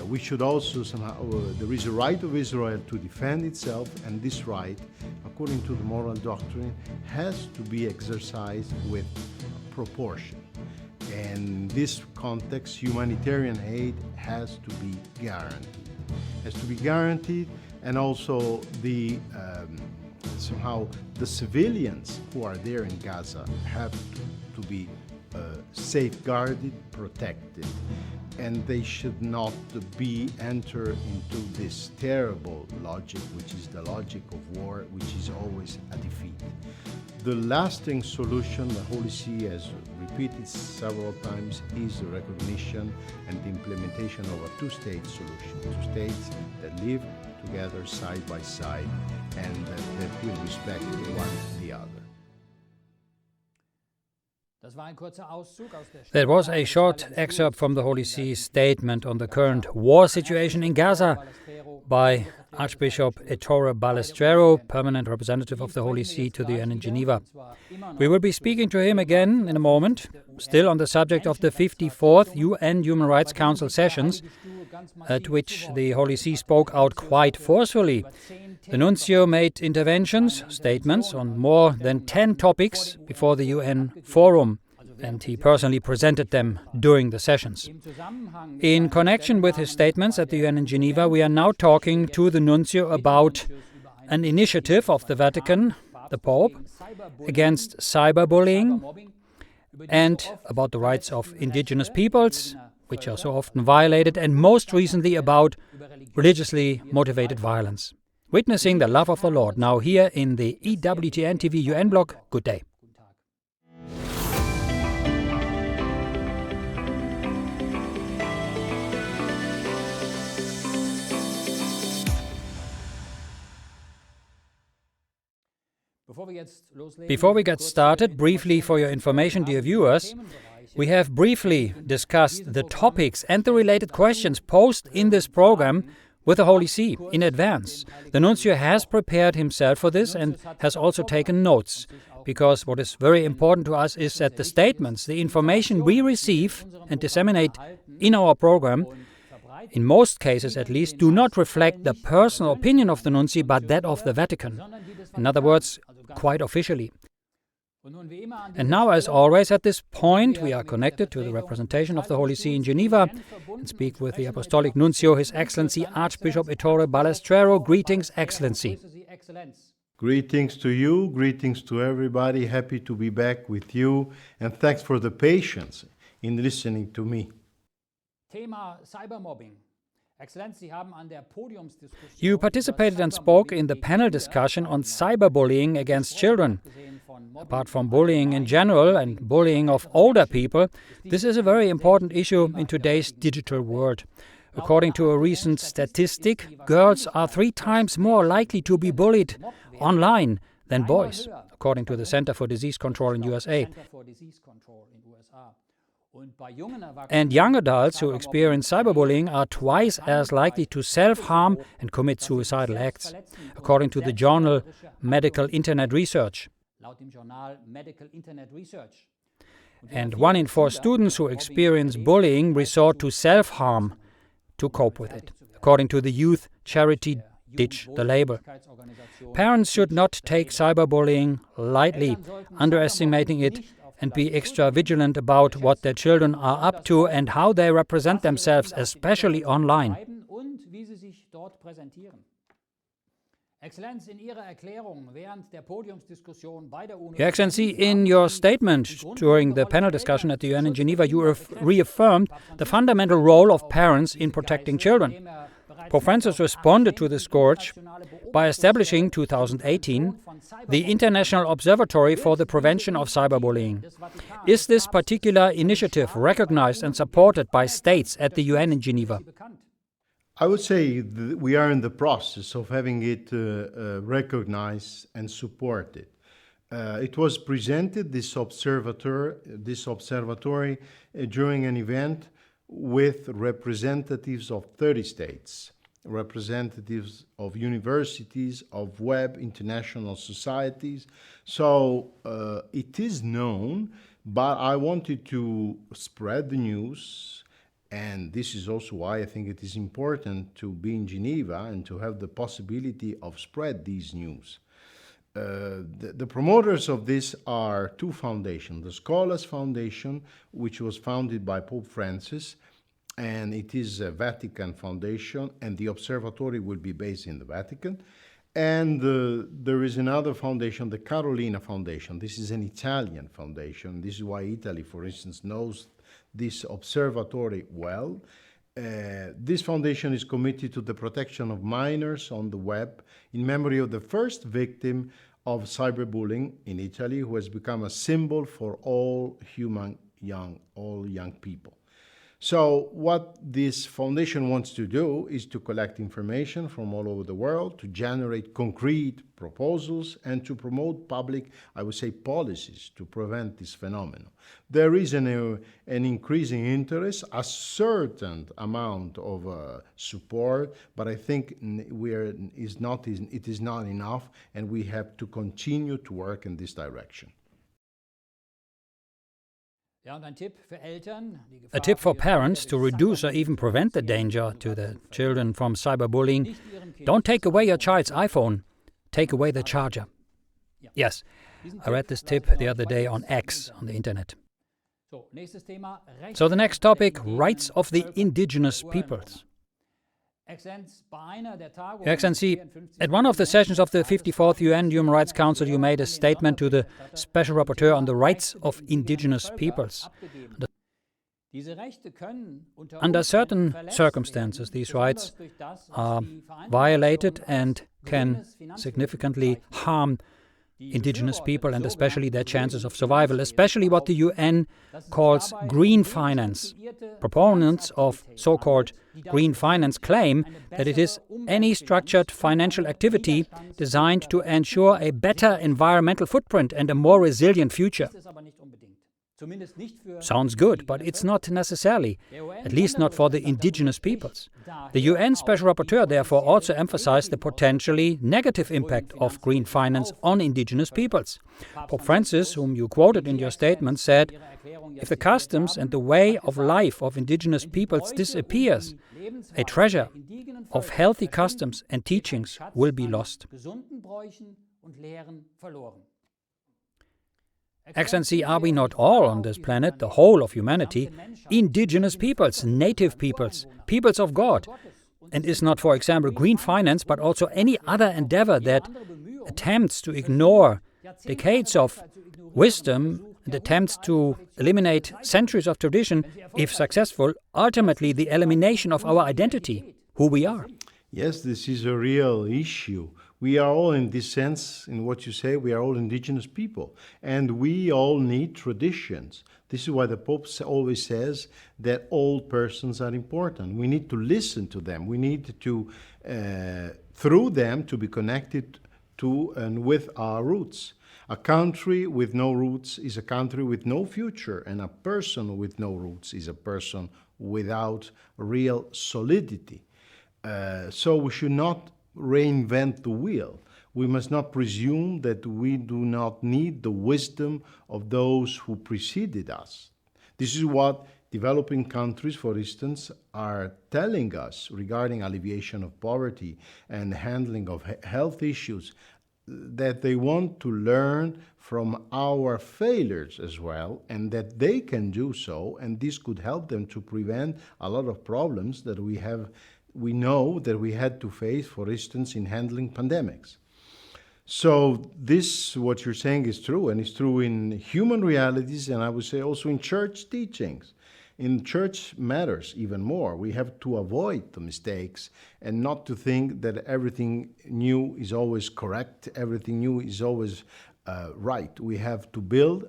We should also somehow, there is a right of Israel to defend itself, and this right, according to the moral doctrine, has to be exercised with proportion. And in this context, humanitarian aid has to be guaranteed. And also somehow the civilians who are there in Gaza have to be safeguarded, protected, and they should not enter into this terrible logic, which is the logic of war, which is always a defeat. The lasting solution, the Holy See has repeated several times, is the recognition and the implementation of a two-state solution, two states that live together side by side and that will respect one the other. That was a short excerpt from the Holy See's statement on the current war situation in Gaza by Archbishop Ettore Balestrero, permanent representative of the Holy See to the UN in Geneva. We will be speaking to him again in a moment, still on the subject of the 54th UN Human Rights Council sessions, at which the Holy See spoke out quite forcefully. The Nuncio made interventions, statements on more than 10 topics before the UN Forum, and he personally presented them during the sessions. In connection with his statements at the UN in Geneva, we are now talking to the Nuncio about an initiative of the Vatican, the Pope, against cyberbullying, and about the rights of indigenous peoples, which are so often violated, and most recently about religiously motivated violence. Witnessing the love of the Lord, now here in the EWTN TV UN blog. Good day. Before we get started, briefly for your information, dear viewers, we have briefly discussed the topics and the related questions posed in this program with the Holy See in advance. The Nuncio has prepared himself for this and has also taken notes, because what is very important to us is that the statements, the information we receive and disseminate in our program, in most cases at least, do not reflect the personal opinion of the Nuncio, but that of the Vatican. In other words, quite officially. And now, as always, at this point, we are connected to the representation of the Holy See in Geneva and speak with the Apostolic Nuncio, His Excellency Archbishop Ettore Balestrero. Greetings, Excellency. Greetings to you, greetings to everybody. Happy to be back with you, and thanks for the patience in listening to me. You participated and spoke in the panel discussion on cyberbullying against children. Apart from bullying in general and bullying of older people, this is a very important issue in today's digital world. According to a recent statistic, girls are 3 times more likely to be bullied online than boys, according to the Center for Disease Control in USA. And young adults who experience cyberbullying are twice as likely to self-harm and commit suicidal acts, according to the journal Medical Internet Research. And 1 in 4 students who experience bullying resort to self-harm to cope with it, according to the youth charity Ditch the Label. Parents should not take cyberbullying lightly, underestimating it, and be extra vigilant about what their children are up to and how they represent themselves, especially online. Your Excellency, in your statement during the panel discussion at the UN in Geneva, you reaffirmed the fundamental role of parents in protecting children. Pope Francis responded to this scourge by establishing, 2018, the International Observatory for the Prevention of Cyberbullying. Is this particular initiative recognized and supported by states at the UN in Geneva? I would say we are in the process of having it recognized and supported. It was presented, this observatory, during an event with representatives of 30 states, representatives of universities, of web international societies. So it is known, but I wanted to spread the news And this is also why I think it is important to be in Geneva and to have the possibility of spread these news. The promoters of this are two foundations. The Scholars Foundation, which was founded by Pope Francis, and it is a Vatican foundation, and the observatory will be based in the Vatican. And there is another foundation, the Carolina Foundation. This is an Italian foundation. This is why Italy, for instance, knows this observatory well. This foundation is committed to the protection of minors on the web in memory of the first victim of cyberbullying in Italy, who has become a symbol for all young people. So what this foundation wants to do is to collect information from all over the world, to generate concrete proposals, and to promote public, I would say, policies to prevent this phenomenon. There is an increasing interest, a certain amount of support, but I think it is not enough, and we have to continue to work in this direction. A tip for parents to reduce or even prevent the danger to the children from cyberbullying: don't take away your child's iPhone, take away the charger. Yes, I read this tip the other day on X on the internet. So the next topic, rights of the indigenous peoples. Your Excellency, at one of the sessions of the 54th UN Human Rights Council, you made a statement to the Special Rapporteur on the rights of indigenous peoples. Under certain circumstances, these rights are violated and can significantly harm indigenous people and especially their chances of survival, especially what the UN calls green finance. Proponents of so-called green finance claim that it is any structured financial activity designed to ensure a better environmental footprint and a more resilient future. Sounds good, but it's not necessarily, at least not for the indigenous peoples. The UN Special Rapporteur therefore also emphasized the potentially negative impact of green finance on indigenous peoples. Pope Francis, whom you quoted in your statement, said, "If the customs and the way of life of indigenous peoples disappears, a treasure of healthy customs and teachings will be lost." Excellency, are we not all on this planet, the whole of humanity, indigenous peoples, native peoples, peoples of God? And is not, for example, green finance, but also any other endeavor that attempts to ignore decades of wisdom and attempts to eliminate centuries of tradition, if successful, ultimately the elimination of our identity, who we are? Yes, this is a real issue. We are all, in this sense, in what you say, we are all indigenous people, and we all need traditions. This is why the Pope always says that all persons are important. We need to listen to them. We need to, through them, to be connected to and with our roots. A country with no roots is a country with no future, and a person with no roots is a person without real solidity. So we should not reinvent the wheel. We must not presume that we do not need the wisdom of those who preceded us. This is what developing countries, for instance, are telling us regarding alleviation of poverty and handling of health issues, that they want to learn from our failures as well, and that they can do so, and this could help them to prevent a lot of problems that we know that we had to face, for instance, in handling pandemics. So this, what you're saying, is true, and it's true in human realities, and I would say also in church teachings. In church matters even more. We have to avoid the mistakes and not to think that everything new is always correct, everything new is always right. We have to build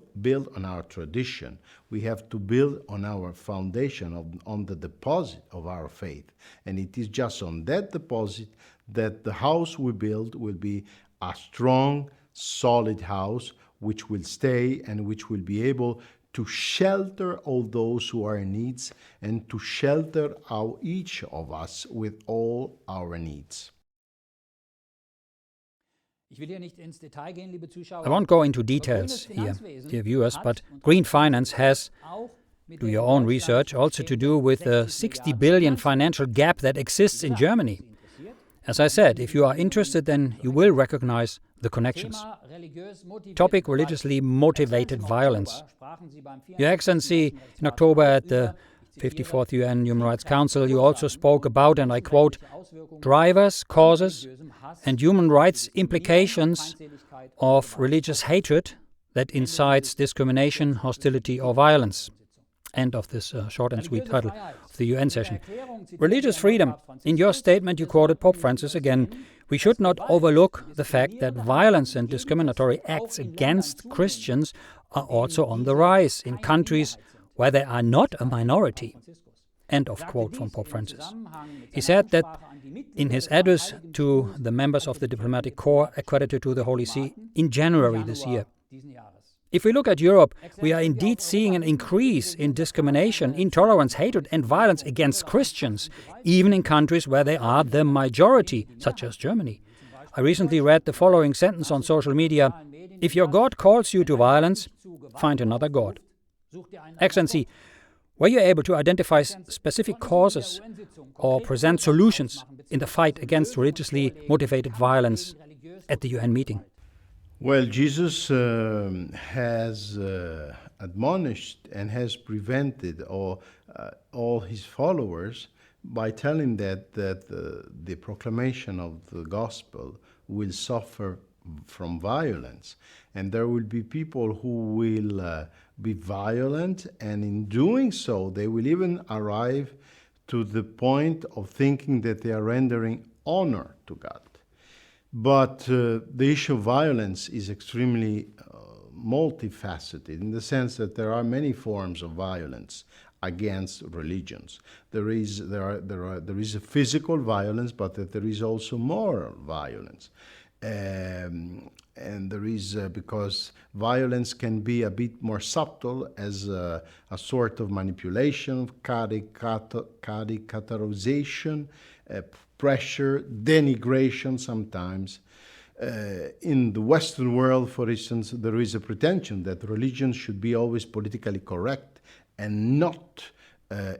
on our tradition. We have to build on our foundation, on the deposit of our faith. And it is just on that deposit that the house we build will be a strong, solid house which will stay and which will be able to shelter all those who are in needs and to shelter each of us with all our needs. I won't go into details here, dear viewers, but green finance has Do your own research, also to do with the 60 billion financial gap that exists in Germany. As I said, if you are interested, then you will recognize the connections. Topic: religiously motivated violence. Your Excellency, in October at the 54th UN Human Rights Council, you also spoke about, and I quote, drivers, causes, and human rights implications of religious hatred that incites discrimination, hostility, or violence. End of this short and sweet title of the UN session. Religious freedom. In your statement, you quoted Pope Francis again. We should not overlook the fact that violence and discriminatory acts against Christians are also on the rise in countries where they are not a minority. End of quote from Pope Francis. He said that in his address to the members of the diplomatic corps accredited to the Holy See in January this year. If we look at Europe, we are indeed seeing an increase in discrimination, intolerance, hatred and violence against Christians, even in countries where they are the majority, such as Germany. I recently read the following sentence on social media: if your God calls you to violence, find another God. Excellency, were you able to identify specific causes or present solutions in the fight against religiously motivated violence at the UN meeting? Well, Jesus has admonished and has prevented all his followers by telling that the proclamation of the gospel will suffer from violence, and there will be people who will be violent, and in doing so they will even arrive to the point of thinking that they are rendering honor to God. But the issue of violence is extremely multifaceted, in the sense that there are many forms of violence against religions. There is a physical violence, but that there is also moral violence. And there is, because violence can be a bit more subtle as a sort of manipulation, caricaturization, pressure, denigration sometimes. In the Western world, for instance, there is a pretension that religion should be always politically correct, and not,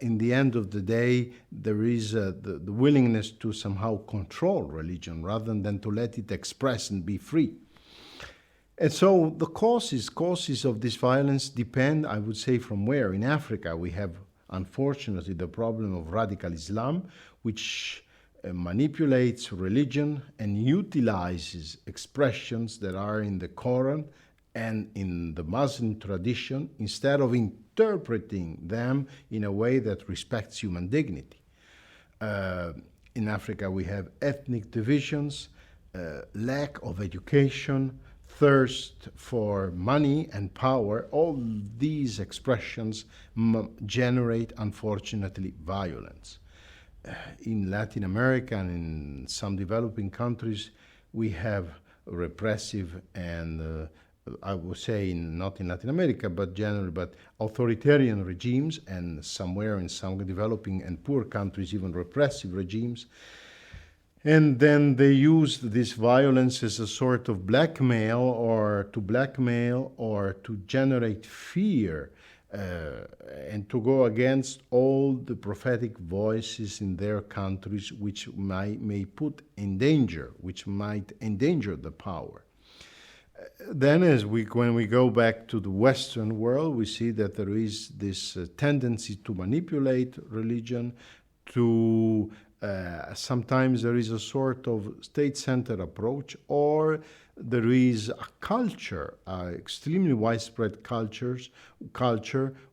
in the end of the day, there is the willingness to somehow control religion rather than to let it express and be free. And so the causes of this violence depend, I would say, from where. In Africa, we have, unfortunately, the problem of radical Islam, which manipulates religion and utilizes expressions that are in the Quran and in the Muslim tradition instead of interpreting them in a way that respects human dignity. In Africa, we have ethnic divisions, lack of education, thirst for money and power. All these expressions generate, unfortunately, violence. In Latin America and in some developing countries, we have repressive and, I would say, not in Latin America, but generally, but authoritarian regimes, and somewhere in some developing and poor countries, even repressive regimes. And then they use this violence as a sort of blackmail or to generate fear, and to go against all the prophetic voices in their countries, which may put in danger, which might endanger the power. Then when we go back to the Western world, we see that there is this tendency to manipulate religion, to sometimes there is a sort of state-centered approach, or there is a culture, extremely widespread culture,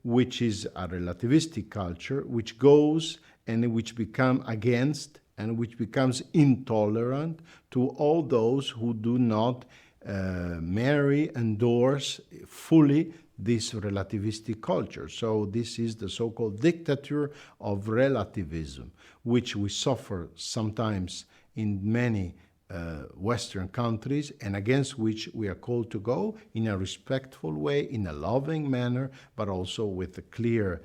which is a relativistic culture, which goes and which becomes against and which becomes intolerant to all those who do not endorse fully this relativistic culture. So this is the so-called dictature of relativism, which we suffer sometimes in many Western countries, and against which we are called to go in a respectful way, in a loving manner, but also with a clear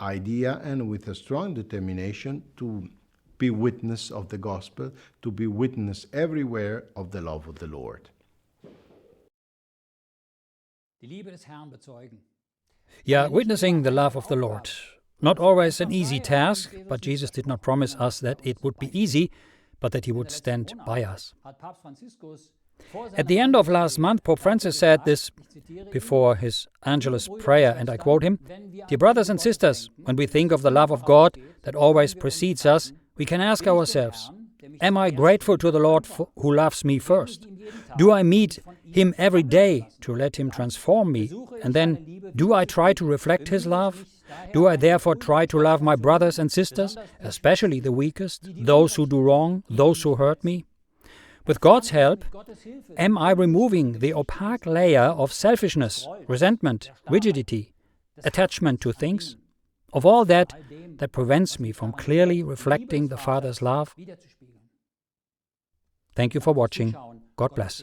idea and with a strong determination to be witness of the gospel, to be witness everywhere of the love of the Lord. Die Liebe des Herrn bezeugen. Yeah, witnessing the love of the Lord. Not always an easy task, but Jesus did not promise us that it would be easy, but that he would stand by us. At the end of last month, Pope Francis said this before his Angelus prayer, and I quote him, "Dear brothers and sisters, when we think of the love of God that always precedes us, we can ask ourselves, am I grateful to the Lord who loves me first? Do I meet him every day to let him transform me? And then, do I try to reflect his love? Do I therefore try to love my brothers and sisters, especially the weakest, those who do wrong, those who hurt me? With God's help, am I removing the opaque layer of selfishness, resentment, rigidity, attachment to things? Of all that prevents me from clearly reflecting the Father's love?" Thank you for watching. God bless.